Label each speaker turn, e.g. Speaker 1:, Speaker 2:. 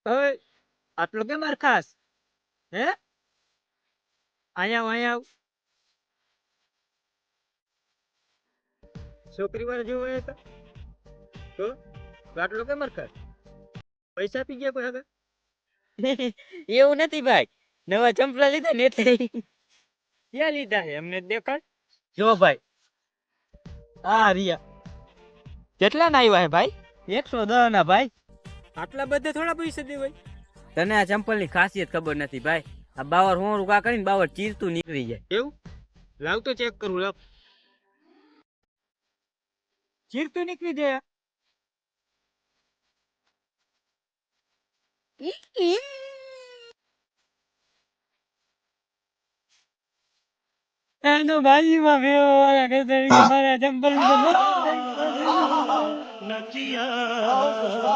Speaker 1: હવે આટલો કેમ ખાસ હે અહીંયા છોકરી વાળા જેવો હોય તો આટલો કેમ ખાસ પૈસા પી ગયા કોઈ આગળ એવું નથી ભાઈ નવા ચંપલા લીધા ને એટલે ક્યાં લીધા છે એમને દેખાડ જો ભાઈ આ રિયા કેટલા ના આવ્યા હે ભાઈ 110 ના ભાઈ આટલા બધા થોડા પૈસા દે ભાઈ તને આ ચંપલ ની ખાસિયત ખબર નથી ભાઈ આ બાવર હોરું કા કરીને બાવર ચીરતું નીકળી જાય એવું લાવ તો ચેક કરું લાવ ચીરતું નીકળી જાય એનો બાજીમાં ભેવો વાળા કે મારા ચંપલ